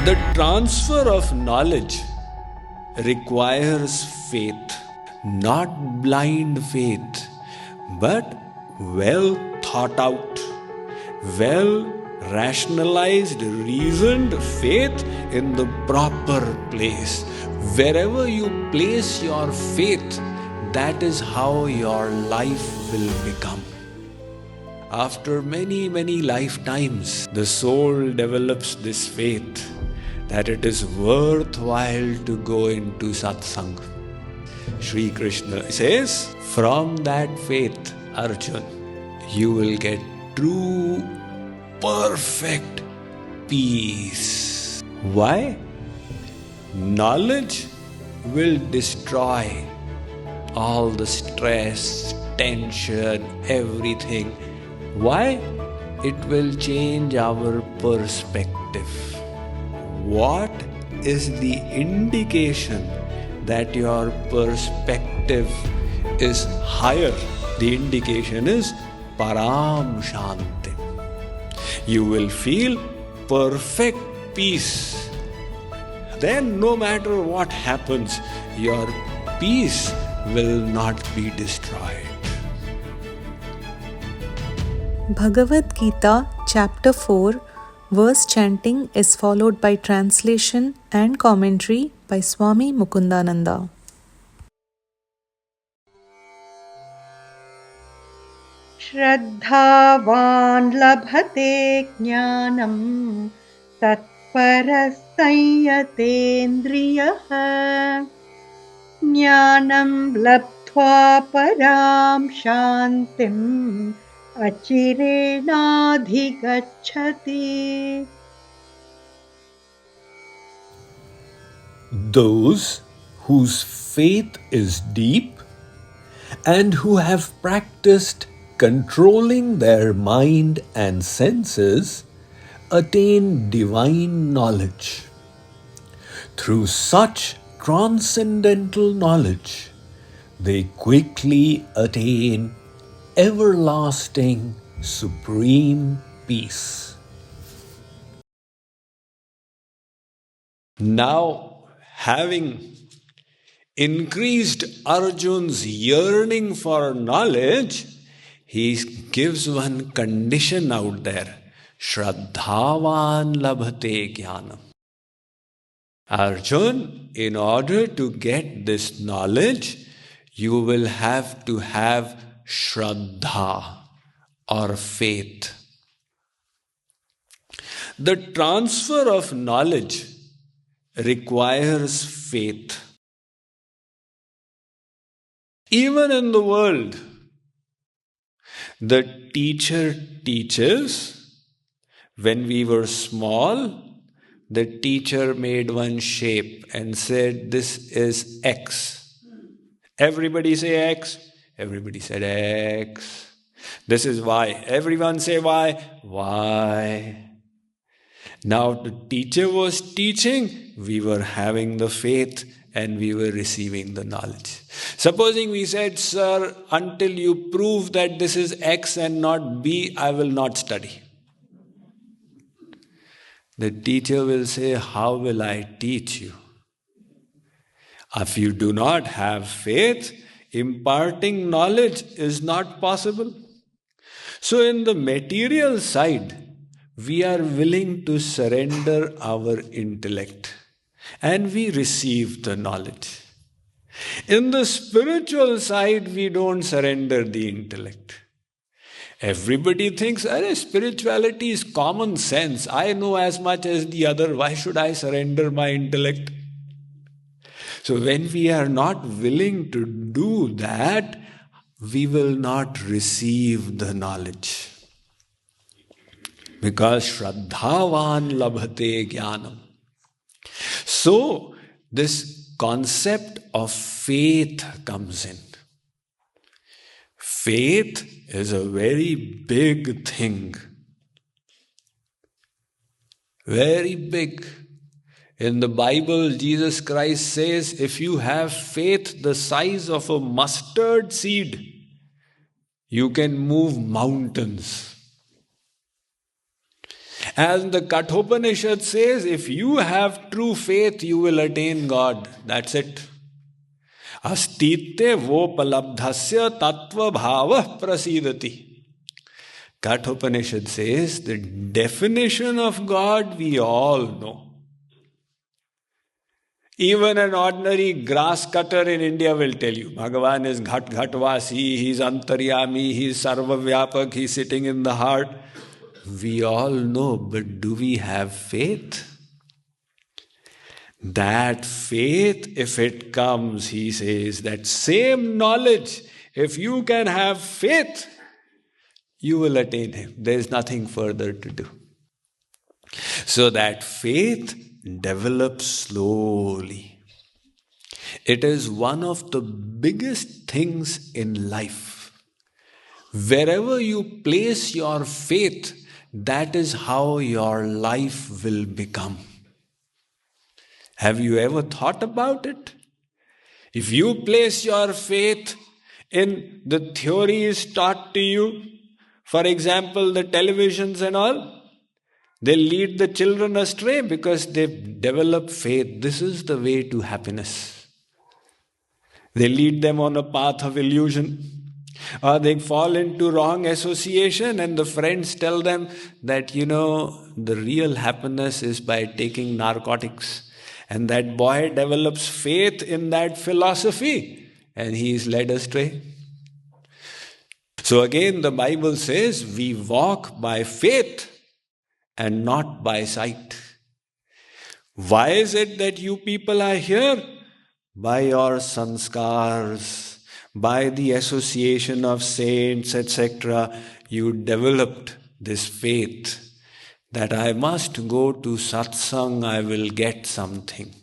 The transfer of knowledge requires faith, not blind faith, but well thought out, well rationalized, reasoned faith in the proper place. Wherever you place your faith, that is how your life will become. After many, many lifetimes, the soul develops this faith that it is worthwhile to go into satsang. Shree Krishna says, from that faith, Arjun, you will get true, perfect peace. Why? Knowledge will destroy all the stress, tension, everything. Why? It will change our perspective. What is the indication that your perspective is higher? The indication is param shanti. You will feel perfect peace. Then no matter what happens, your peace will not be destroyed. Bhagavad Gita, Chapter 4, verse chanting is followed by translation and commentary by Swami Mukundananda. shraddhavanllabhate jnanam tat-parah sanyatendriyah jnanam labdhva param shantim achirenadhigacchati. Those whose faith is deep and who have practiced controlling their mind and senses attain divine knowledge. Through such transcendental knowledge, they quickly attain everlasting supreme peace. Now, having increased Arjun's yearning for knowledge, he gives one condition out there. Shraddhavanllabhate jnanam. Arjun, in order to get this knowledge, you will have to have shraddha or faith. The transfer of knowledge requires faith. Even in the world, the teacher teaches. When we were small, the teacher made one shape and said, this is X. Everybody say X. Everybody said X. This is Y. Everyone say Y. Y. Now the teacher was teaching, we were having the faith and we were receiving the knowledge. Supposing we said, sir, until you prove that this is X and not B, I will not study. The teacher will say, how will I teach you? If you do not have faith, imparting knowledge is not possible. So in the material side, we are willing to surrender our intellect and we receive the knowledge. In the spiritual side, we don't surrender the intellect. Everybody thinks, spirituality is common sense. I know as much as the other. Why should I surrender my intellect? So when we are not willing to do that, we will not receive the knowledge. Because shraddhavanllabhate jnanam. So this concept of faith comes in. Faith is a very big thing. Very big. In the Bible, Jesus Christ says, if you have faith the size of a mustard seed, you can move mountains. As the Kathopanishad says, if you have true faith, you will attain God. That's it. Astitye vopalabdhasya tattva bhava prasidati. Kathopanishad says the definition of God we all know. Even an ordinary grass cutter in India will tell you, Bhagavan is Ghat Ghatvasi, he is Antaryami, he is Sarvavyapak, he is sitting in the heart. We all know, but do we have faith? That faith, if it comes, he says, that same knowledge, if you can have faith, you will attain him. There is nothing further to do. So that faith develops slowly. It is one of the biggest things in life. Wherever you place your faith, that is how your life will become. Have you ever thought about it? If you place your faith in the theories taught to you, for example, the televisions and all, they lead the children astray because they've developed faith. This is the way to happiness. They lead them on a path of illusion. Or they fall into wrong association and the friends tell them that, the real happiness is by taking narcotics. And that boy develops faith in that philosophy and he is led astray. So again, the Bible says we walk by faith and not by sight. Why is it that you people are here? By your sanskars, by the association of saints, etc., you developed this faith that I must go to satsang, I will get something.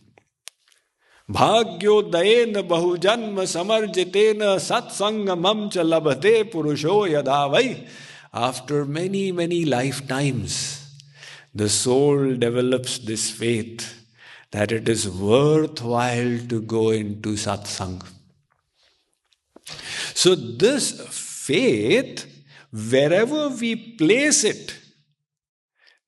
Bhagyodayena bahujanma samarjitena satsangamam cha labhate purusho yadavai. After many, many lifetimes, the soul develops this faith that it is worthwhile to go into satsang. So this faith, wherever we place it,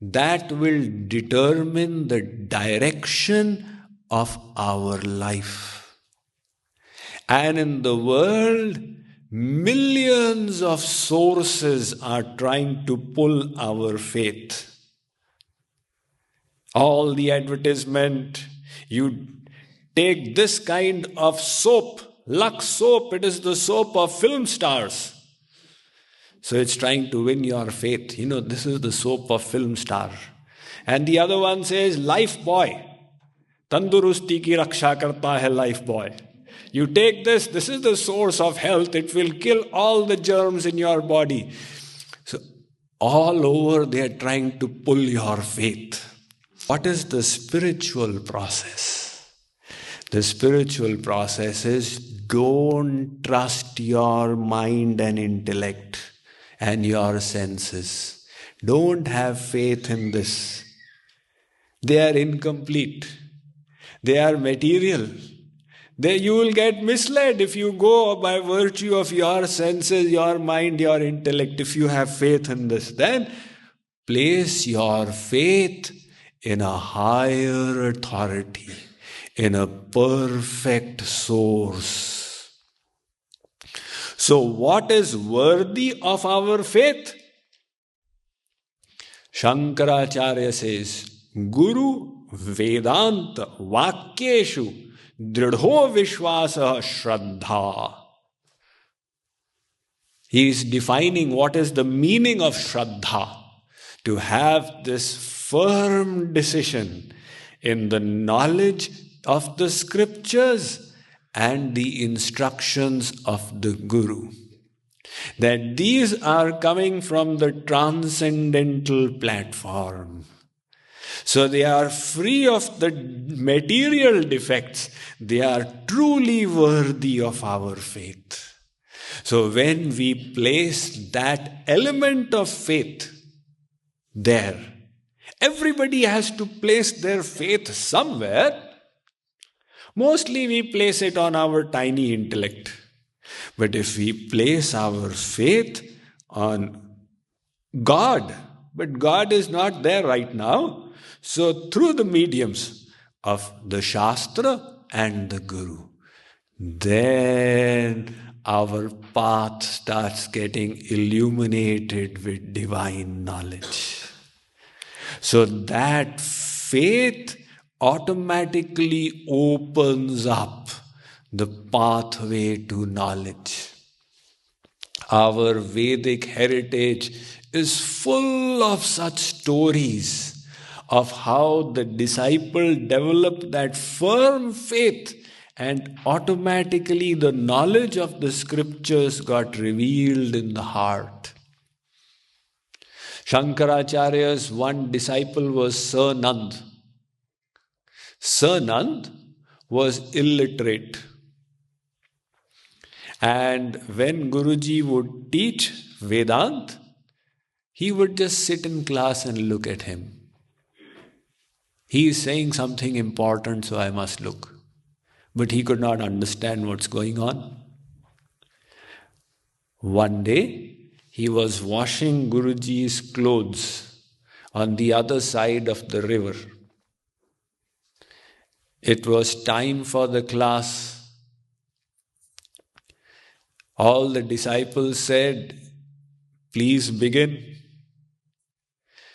that will determine the direction of our life. And in the world, millions of sources are trying to pull our faith. All the advertisement, you take this kind of soap, Lux soap, it is the soap of film stars. So it's trying to win your faith. This is the soap of film star. And the other one says, Life Boy. Tandurusti ki raksha karta hai Life Boy. You take this is the source of health. It will kill all the germs in your body. So all over they are trying to pull your faith. What is the spiritual process? The spiritual process is don't trust your mind and intellect and your senses. Don't have faith in this. They are incomplete. They are material. You will get misled if you go by virtue of your senses, your mind, your intellect. If you have faith in this, then place your faith in a higher authority, in a perfect source. So what is worthy of our faith? Shankaracharya says, Guru Vedanta Vakyeshu Dridho Vishwasa Shraddha. He is defining what is the meaning of Shraddha. To have this firm decision in the knowledge of the scriptures and the instructions of the Guru. That these are coming from the transcendental platform. So they are free of the material defects. They are truly worthy of our faith. So when we place that element of faith there, everybody has to place their faith somewhere. Mostly we place it on our tiny intellect. But if we place our faith on God, But God is not there right now. So through the mediums of the Shastra and the Guru, then our path starts getting illuminated with divine knowledge. So that faith automatically opens up the pathway to knowledge. Our Vedic heritage is full of such stories of how the disciple developed that firm faith, and automatically the knowledge of the scriptures got revealed in the heart. Shankaracharya's one disciple was Sanand. Sanand was illiterate. And when Guruji would teach Vedant, he would just sit in class and look at him. He is saying something important, so I must look. But he could not understand what's going on. One day, he was washing Guruji's clothes on the other side of the river. It was time for the class. All the disciples said, "Please begin."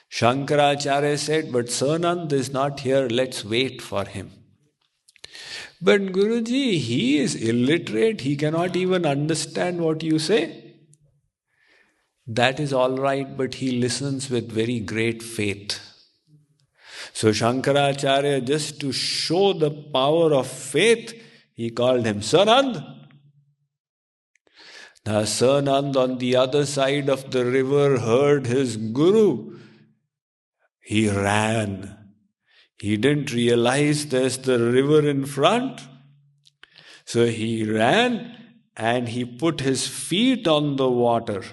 Shankaracharya said, "But Sanand is not here, let's wait for him." "But Guruji, he is illiterate, he cannot even understand what you say." "That is all right, but he listens with very great faith." So Shankaracharya, just to show the power of faith, he called him Sanand. Now Sanand on the other side of the river heard his Guru. He ran. He didn't realize there's the river in front. So he ran and he put his feet on the water.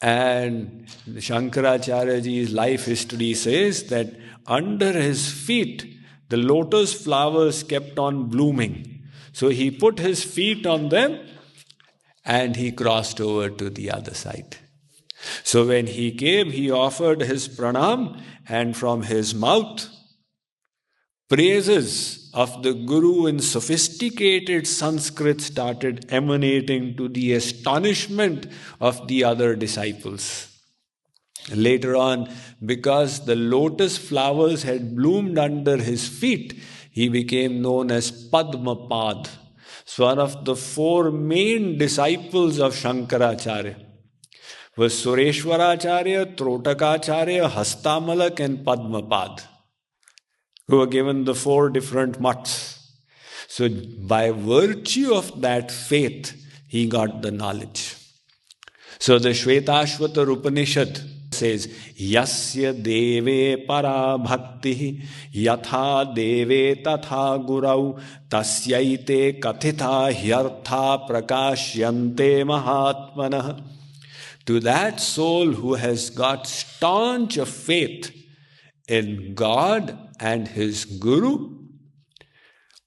And Shankaracharyaji's life history says that under his feet, the lotus flowers kept on blooming. So he put his feet on them and he crossed over to the other side. So when he came, he offered his pranam, and from his mouth, praises of the Guru in sophisticated Sanskrit started emanating to the astonishment of the other disciples. Later on, because the lotus flowers had bloomed under his feet, he became known as Padmapad. So one of the four main disciples of Shankaracharya was Sureshwaracharya, Trotakacharya, Hastamalak and Padmapad, who were given the four different mutts. So by virtue of that faith, he got the knowledge. So the Shvetashvatar Upanishad says, Yasya deve para bhakti yatha deve tatha gurau tasyaite kathita hyartha prakashyante mahatmanah. To that soul who has got staunch of faith in God and his Guru,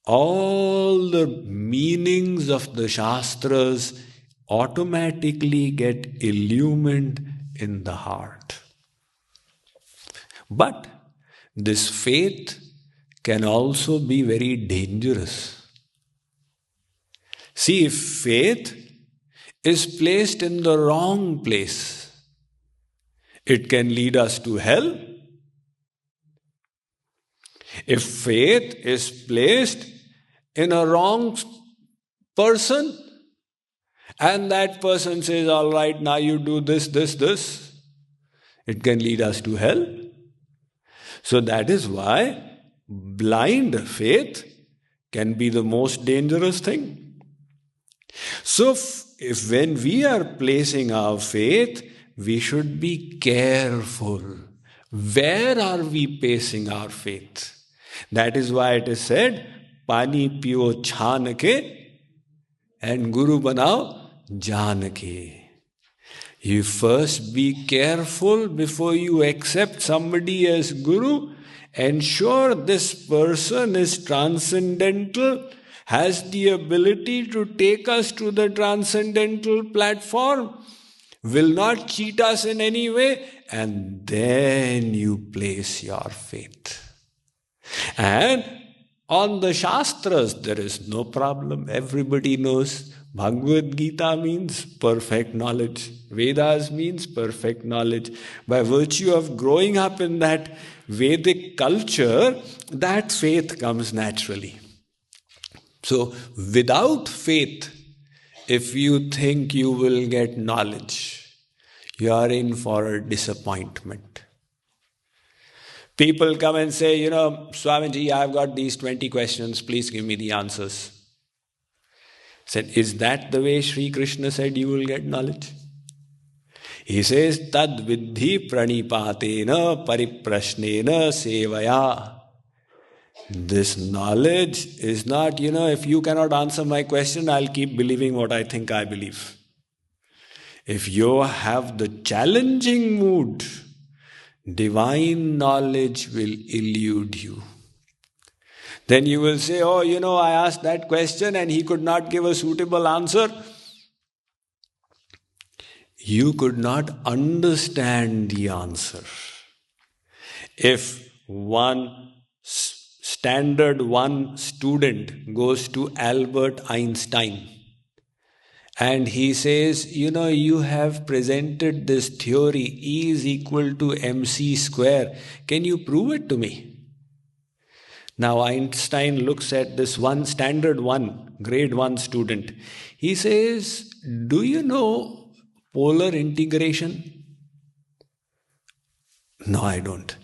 all the meanings of the Shastras automatically get illumined in the heart. But this faith can also be very dangerous. See, if faith is placed in the wrong place, it can lead us to hell. If faith is placed in a wrong person, and that person says, all right, now you do this, it can lead us to hell. So that is why blind faith can be the most dangerous thing. So if when we are placing our faith, we should be careful. Where are we placing our faith? That is why it is said, Pani piyo chhan ke and Guru banao jaan ke. You first be careful before you accept somebody as Guru. Ensure this person is transcendental, has the ability to take us to the transcendental platform. will not cheat us in any way, and then you place your faith. And on the Shastras, there is no problem. Everybody knows Bhagavad Gita means perfect knowledge. Vedas means perfect knowledge. By virtue of growing up in that Vedic culture, that faith comes naturally. So, without faith, if you think you will get knowledge, you are in for a disappointment. People come and say, Swamiji, I've got these 20 questions, please give me the answers. Said, is that the way Shree Krishna said you will get knowledge? He says, tad vidhi pranipatena pariprashnena sevaya. This knowledge is not, if you cannot answer my question, I'll keep believing what I think I believe. If you have the challenging mood, divine knowledge will elude you. Then you will say, I asked that question and he could not give a suitable answer. You could not understand the answer. If one standard one student goes to Albert Einstein and he says, you have presented this theory, E is equal to mc square. Can you prove it to me? Now Einstein looks at this one standard one, grade 1 student. He says, do you know polar integration? No, I don't.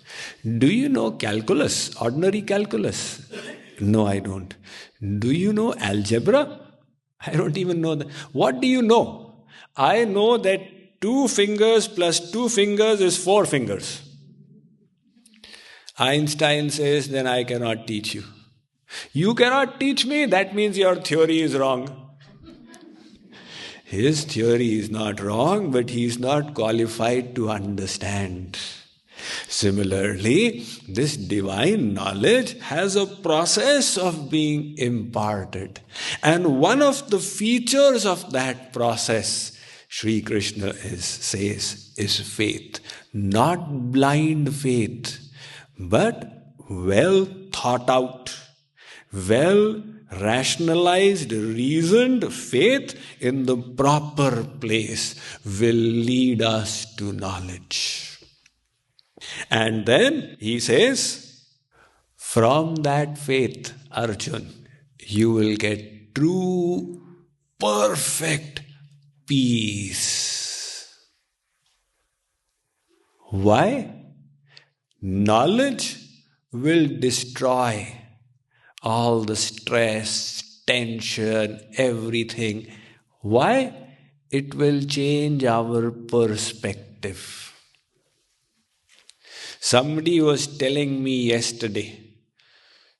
Do you know calculus, ordinary calculus? No, I don't. Do you know algebra? I don't even know that. What do you know? I know that 2 fingers plus 2 fingers is 4 fingers. Einstein says, then I cannot teach you. You cannot teach me, that means your theory is wrong. His theory is not wrong, but he is not qualified to understand. Similarly, this divine knowledge has a process of being imparted. And one of the features of that process, Shree Krishna says, is faith. Not blind faith, but well thought out, well rationalized, reasoned faith in the proper place will lead us to knowledge. And then he says, from that faith, Arjun, you will get true, perfect peace. Why? Knowledge will destroy all the stress, tension, everything. Why? It will change our perspective. Somebody was telling me yesterday,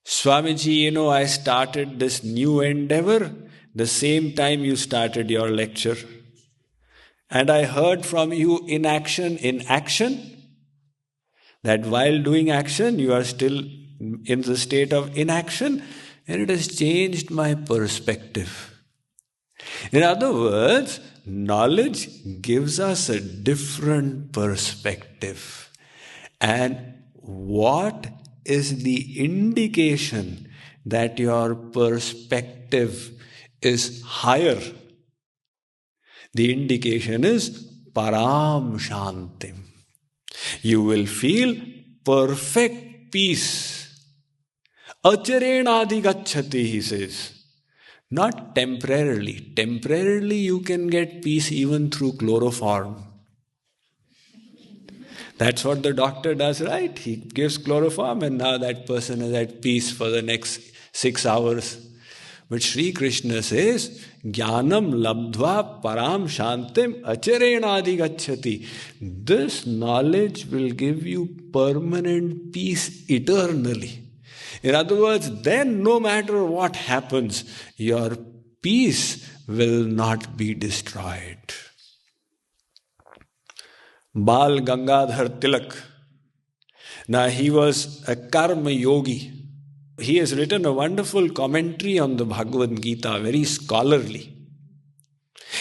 Swamiji, I started this new endeavor the same time you started your lecture. And I heard from you in action, that while doing action, you are still in the state of inaction, and it has changed my perspective. In other words, knowledge gives us a different perspective. And what is the indication that your perspective is higher? The indication is param shantim. You will feel perfect peace. Acharenadi gacchati, he says. Not temporarily. Temporarily you can get peace even through chloroform. That's what the doctor does, right? He gives chloroform and now that person is at peace for the next 6 hours. But Shree Krishna says, jnanam labdhva param shantim acharenadi gacchati. This knowledge will give you permanent peace eternally. In other words, then no matter what happens, your peace will not be destroyed. Bal Gangadhar Tilak. Now he was a karma yogi. He has written a wonderful commentary on the Bhagavad Gita, very scholarly.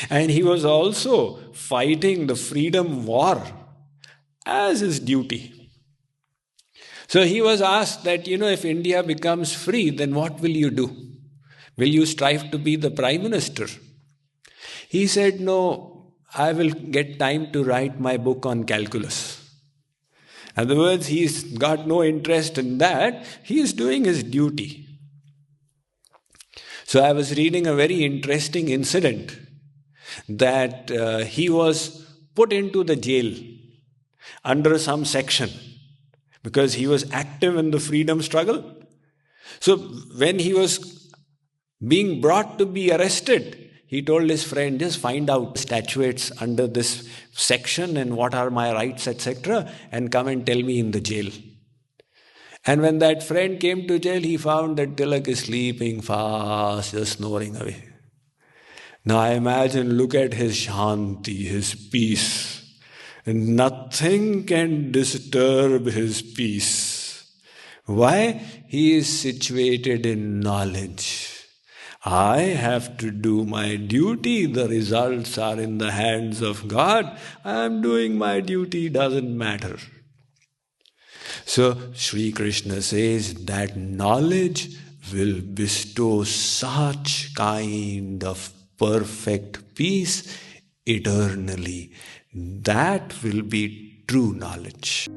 And he was also fighting the freedom war as his duty. So he was asked that, if India becomes free, then what will you do? Will you strive to be the Prime Minister? He said, no, I will get time to write my book on calculus. In other words, he's got no interest in that. He is doing his duty. So I was reading a very interesting incident that he was put into the jail under some section because he was active in the freedom struggle. So when he was being brought to be arrested, he told his friend, just find out statutes under this section and what are my rights, etc., and come and tell me in the jail. And when that friend came to jail, he found that Tilak is sleeping fast, just snoring away. Now I imagine, look at his shanti, his peace. And nothing can disturb his peace. Why? He is situated in knowledge. I have to do my duty. The results are in the hands of God. I am doing my duty, doesn't matter. So Shree Krishna says that knowledge will bestow such kind of perfect peace eternally. That will be true knowledge.